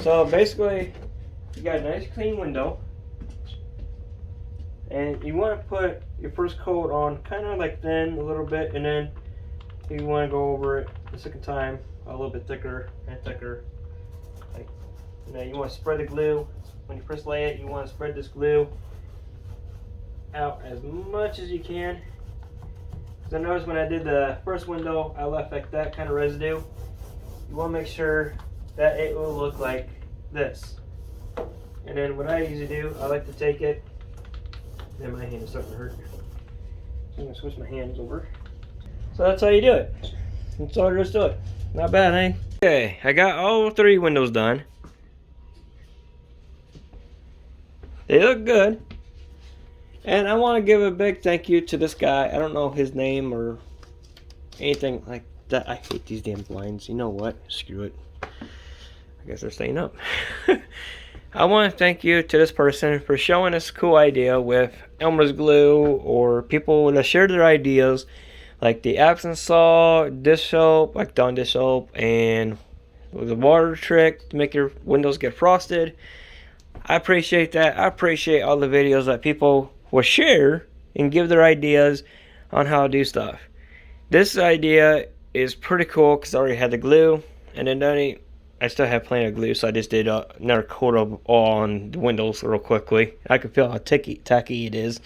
So basically, you got a nice clean window, and you want to put your first coat on kind of like thin a little bit, and then you want to go over it the second time a little bit thicker and thicker. Like, you want to spread the glue. When you first lay it, you want to spread this glue out as much as you can. Because I noticed when I did the first window, I left like that kind of residue. You want to make sure that it will look like this. And then what I usually do, I like to take it. Then my hand is starting to hurt. So I'm going to switch my hands over. So that's how you do it. That's all there is to it. Not bad, eh? Okay, I got all 3 windows done. They look good. And I want to give a big thank you to this guy. I don't know his name or anything like that. I hate these damn blinds. You know what? Screw it. I guess they're staying up. I want to thank you to this person for showing us a cool idea with Elmer's glue, or people that share their ideas, like the Epsom salt, dish soap, like Dawn dish soap, and the water trick to make your windows get frosted. I appreciate that. I appreciate all the videos that people will share and give their ideas on how to do stuff. This idea is pretty cool because I already had the glue, and then I still have plenty of glue, so I just did another coat of all on the windows real quickly. I can feel how tacky it is.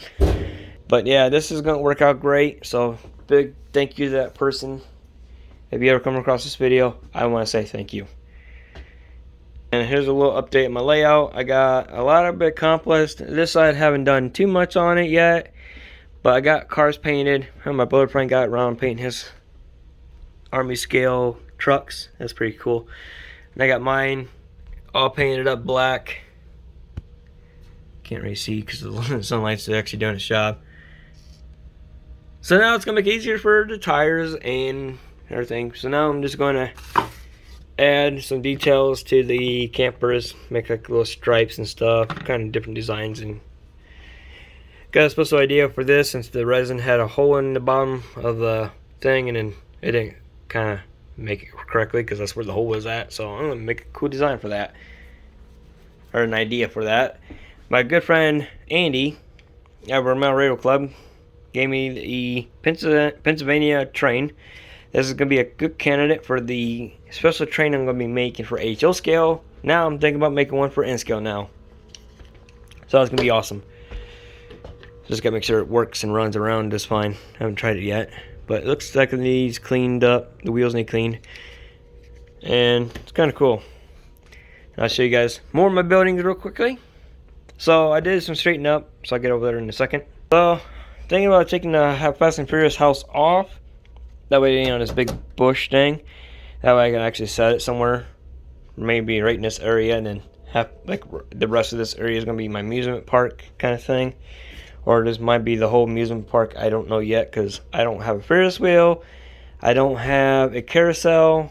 But yeah, this is going to work out great, so big thank you to that person. If you ever come across this video, I want to say thank you. And here's a little update on my layout. I got a lot of it accomplished. This side I haven't done too much on it yet, but I got cars painted. My brother friend got around painting his army scale trucks. That's pretty cool. And I got mine all painted up black. Can't really see because the sunlight's actually doing its job. So now it's gonna make it easier for the tires and everything. So now I'm just gonna add some details to the campers, make like little stripes and stuff, kind of different designs, and got a special idea for this since the resin had a hole in the bottom of the thing, and then it didn't kind of make it correctly because that's where the hole was at. So I'm gonna make a cool design for that, or an idea for that. My good friend Andy at Vermont Radio Club gave me the Pennsylvania train. This is going to be a good candidate for the special train I'm going to be making for HO scale. Now I'm thinking about making one for N scale now. So that's going to be awesome. Just got to make sure it works and runs around just fine. I haven't tried it yet. But it looks like it needs cleaned up. The wheels need cleaned. And it's kind of cool. I'll show you guys more of my buildings real quickly. So I did some straightening up. So I'll get over there in a second. So thinking about taking the Fast and Furious house off. That way, this big bush thing. That way I can actually set it somewhere. Maybe right in this area, and then have, like, the rest of this area is going to be my amusement park kind of thing. Or this might be the whole amusement park. I don't know yet, because I don't have a Ferris wheel. I don't have a carousel.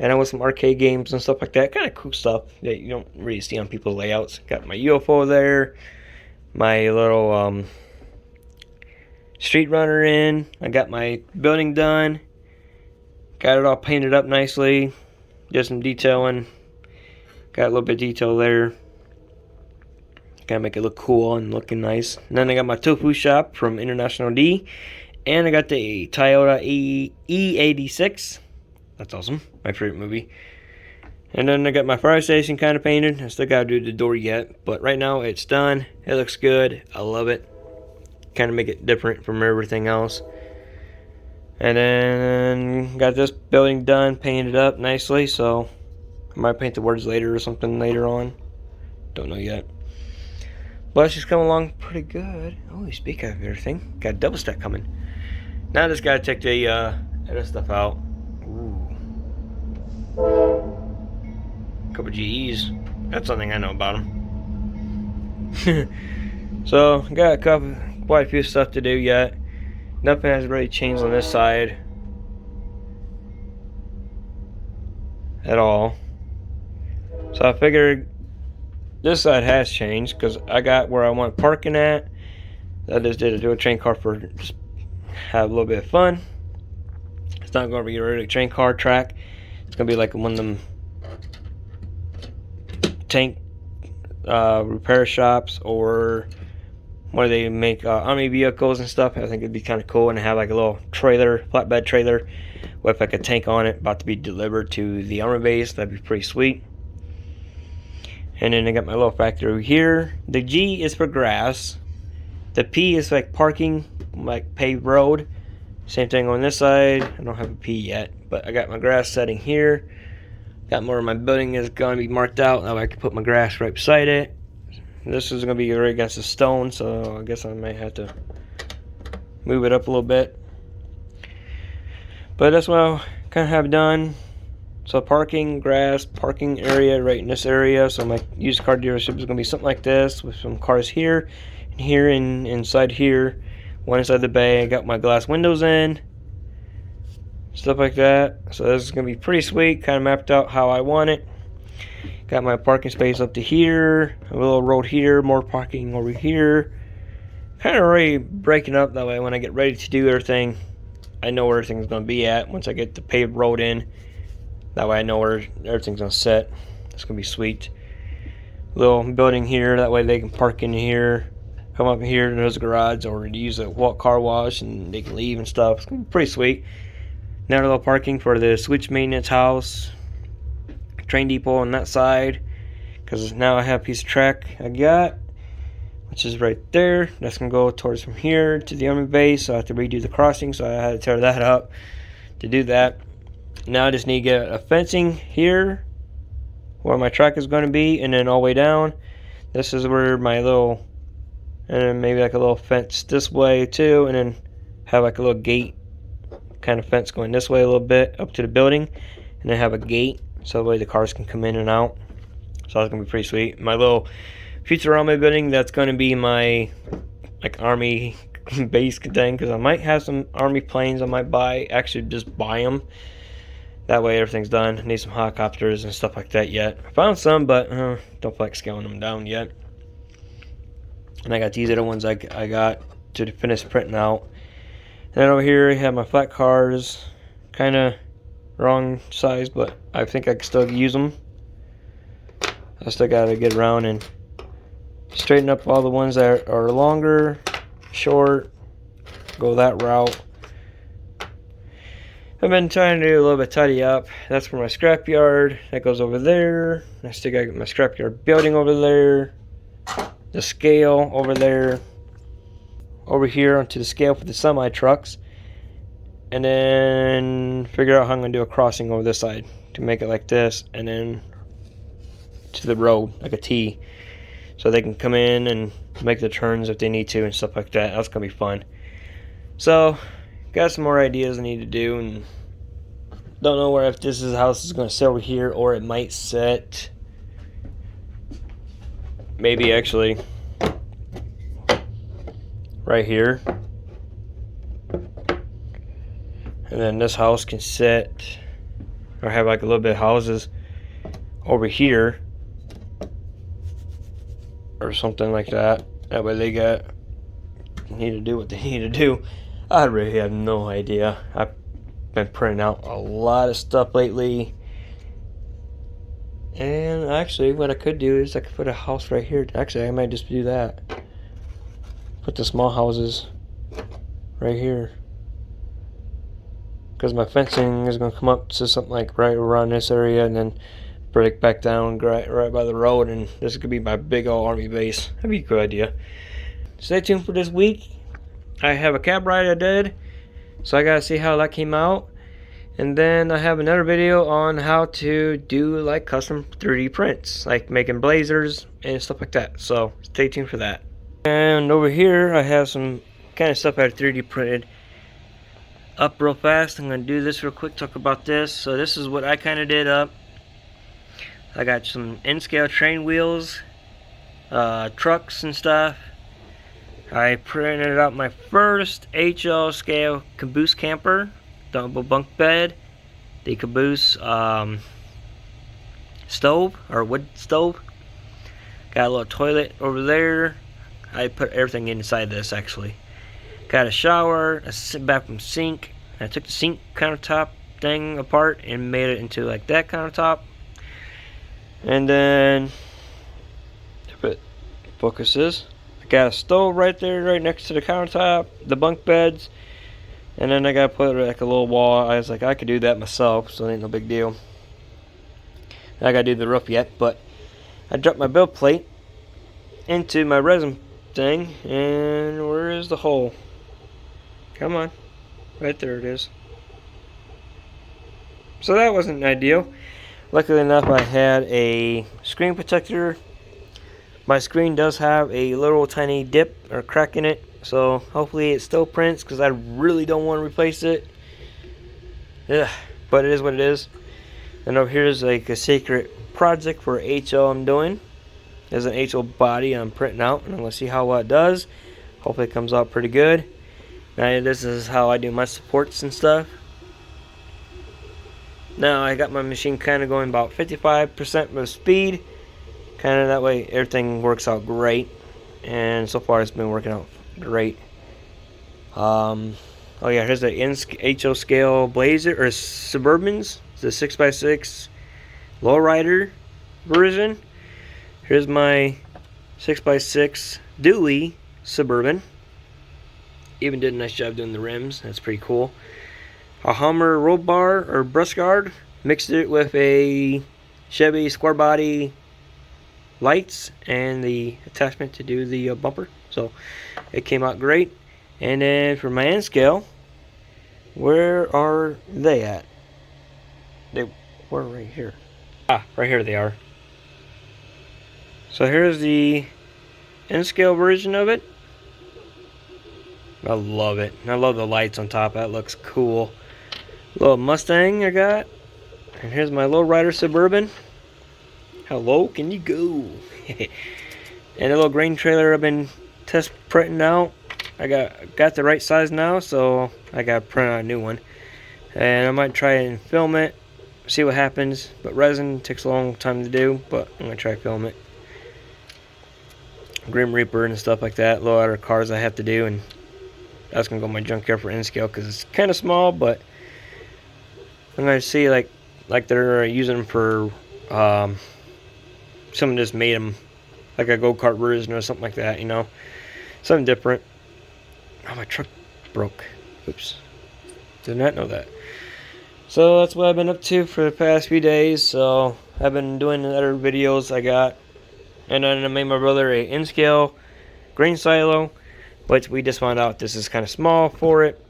And I want some arcade games and stuff like that. Kind of cool stuff that you don't really see on people's layouts. Got my UFO there. My little, street runner in. I got my building done. Got it all painted up nicely. Did some detailing. Got a little bit of detail there. Gotta make it look cool and looking nice. And then I got my tofu shop from International D. And I got the Toyota E86. That's awesome. My favorite movie. And then I got my fire station kind of painted. I still gotta do the door yet. But right now it's done. It looks good. I love it. Kind of make it different from everything else. And then got this building done, painted up nicely, so I might paint the words later or something later on. Don't know yet. But she's coming along pretty good. Oh, speak of everything, got a double stack coming. Now I just gotta take the other stuff out. Ooh. Couple GEs. That's something I know about them. So got quite a few stuff to do yet. Nothing has really changed on this side at all. So I figured this side has changed because I got where I want parking at. I just did a dual train car for just have a little bit of fun. It's not going to be a really train car track. It's going to be like one of them tank repair shops, or where they make army vehicles and stuff. I think it'd be kind of cool, and have like a little trailer, flatbed trailer with like a tank on it about to be delivered to the army base. That'd be pretty sweet. And then I got my little factory over here. The G is for grass. The P is like parking, like paved road. Same thing on this side. I don't have a P yet, but I got my grass setting here. Got more of my building is going to be marked out. Now I can put my grass right beside it. This is going to be right against the stone, so I guess I might have to move it up a little bit. But that's what I kind of have done. So parking, grass, parking area right in this area. So my used car dealership is going to be something like this, with some cars here and here, and inside here. One inside the bay. I got my glass windows in. Stuff like that. So this is going to be pretty sweet. Kind of mapped out how I want it. Got my parking space up to here. A little road here. More parking over here. Kind of already breaking up that way when I get ready to do everything. I know where everything's going to be at once I get the paved road in. That way I know where everything's going to set. It's going to be sweet. Little building here. That way they can park in here. Come up here and there's a garage, or use a car wash and they can leave and stuff. It's going to be pretty sweet. Now a little parking for the switch maintenance house. Train depot on that side. Because now I have a piece of track I got, which is right there. That's going to go towards from here to the army base. So I have to redo the crossing, so I had to tear that up to do that. Now I just need to get a fencing here where my track is going to be, and then all the way down. This is where my little, and then maybe like a little fence this way too, and then have like a little gate kind of fence going this way a little bit up to the building, and then have a gate so that way the cars can come in and out. So that's going to be pretty sweet. My little Futurama building, that's going to be my like army base thing, because I might have some army planes I might buy, actually just buy them. That way everything's done. I need some helicopters and stuff like that yet. I found some, but don't feel like scaling them down yet. And I got these other ones I got to finish printing out. And then over here I have my flat cars. Kind of wrong size, but I think I can still use them. I still got to get around and straighten up all the ones that are longer, short, go that route. I've been trying to do a little bit tidy up. That's for my scrapyard. That goes over there. I still got my scrapyard building over there. The scale over there. Over here onto the scale for the semi trucks. And then figure out how I'm going to do a crossing over this side to make it like this, and then to the road like a T, so they can come in and make the turns if they need to and stuff like that. That's going to be fun. So got some more ideas I need to do, and don't know where, if this is the house is going to sit over here, or it might sit maybe actually right here. And then this house can sit, or have like a little bit of houses over here, or something like that. That way they need to do what they need to do. I really have no idea. I've been printing out a lot of stuff lately. And actually what I could do is I could put a house right here. Actually I might just do that. Put the small houses right here. Because my fencing is going to come up to something like right around this area, and then break back down right by the road, and this could be my big old army base. That'd be a good idea. Stay tuned for this week. I have a cab ride I did, so I gotta see how that came out. And then I have another video on how to do like custom 3D prints, like making blazers and stuff like that. So stay tuned for that. And over here I have some kind of stuff I had 3D printed up real fast. I'm going to do this real quick, talk about this. So this is what I kind of did up. I got some N-scale train wheels, trucks and stuff. I printed out my first HL scale caboose camper, double bunk bed, the caboose stove, or wood stove. Got a little toilet over there. I put everything inside this actually. Got a shower, a bathroom sink. I took the sink countertop thing apart and made it into like that countertop. And then focuses. I got a stove right there, right next to the countertop, the bunk beds, and then I gotta put like a little wall. I was like, I could do that myself, so it ain't no big deal. I gotta do the roof yet, but I dropped my build plate into my resin thing, and where is the hole? Come on, right there it is. So that wasn't ideal. Luckily enough, I had a screen protector. My screen does have a little tiny dip or crack in it, so hopefully it still prints, because I really don't want to replace it. Yeah, but it is what it is. And over here is like a secret project for HO I'm doing. There's an HO body I'm printing out, and I'm going to see how it does. Hopefully it comes out pretty good. Now this is how I do my supports and stuff. Now I got my machine kind of going about 55% of speed. Kind of that way everything works out great. And so far it's been working out great. Oh yeah, here's the HO scale Blazer or Suburbans. It's a 6x6 lowrider version. Here's my 6x6 Dewey Suburban. Even did a nice job doing the rims. That's pretty cool. A Hummer roll bar or brush guard. Mixed it with a Chevy square body lights and the attachment to do the bumper. So it came out great. And then for my N scale, where are they at? They were right here. Ah, right here they are. So here's the N scale version of it. I love it. I love the lights on top. That looks cool. Little Mustang I got. And here's my lowrider Suburban. How low can you go? And a little grain trailer I've been test printing out. I got the right size now, so I got to print out a new one. And I might try and film it, see what happens. But resin takes a long time to do, but I'm going to try to film it. Grim Reaper and stuff like that. Little other cars I have to do, and that's going to go in my junkyard for N scale because it's kind of small, but I'm going to see like they're using them for, someone just made them like a go-kart version or something like that, you know. Something different. Oh, my truck broke. Oops. Did not know that. So that's what I've been up to for the past few days. So I've been doing other videos I got. And then I made my brother a N-scale grain silo, which we just found out this is kind of small for it.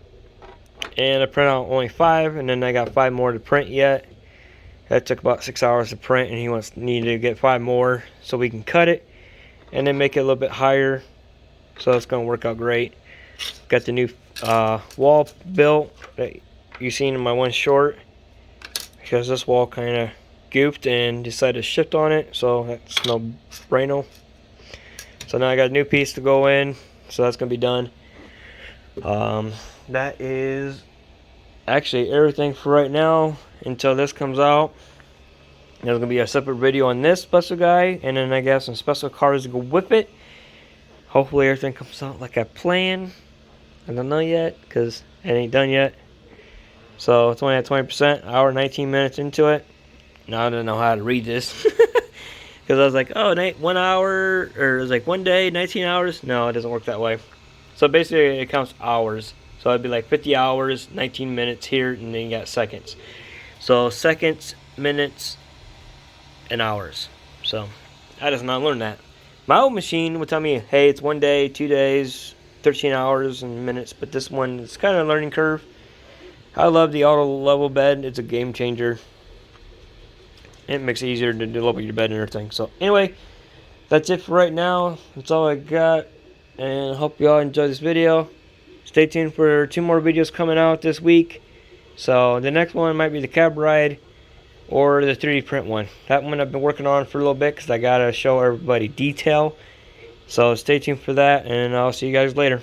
And I printed out only 5, and then I got 5 more to print yet. That took about 6 hours to print, and he needed to get 5 more so we can cut it and then make it a little bit higher. So that's going to work out great. Got the new wall built that you seen in my one short, because this wall kind of goofed and decided to shift on it, so that's no brainer. So now I got a new piece to go in, so that's going to be done. That is actually everything for right now until this comes out. There's going to be a separate video on this special guy, and then I got some special cars to go with it. Hopefully everything comes out like I planned. I don't know yet because it ain't done yet. So it's only at 20%, hour 19 minutes into it. Now I don't know how to read this. Because I was like, oh, 1 hour, or it was like 1 day, 19 hours. No, it doesn't work that way. So basically it counts hours. So it'd be like 50 hours, 19 minutes here, and then you got seconds. So seconds, minutes, and hours. So I just not learned that. My old machine would tell me, hey, it's 1 day, 2 days, 13 hours and minutes. But this one, it's kind of a learning curve. I love the auto level bed. It's a game changer. It makes it easier to level your bed and everything. So anyway, that's it for right now. That's all I got. And I hope you all enjoyed this video. Stay tuned for 2 more videos coming out this week. So the next one might be the cab ride or the 3D print one. That one I've been working on for a little bit because I got to show everybody detail. So stay tuned for that, and I'll see you guys later.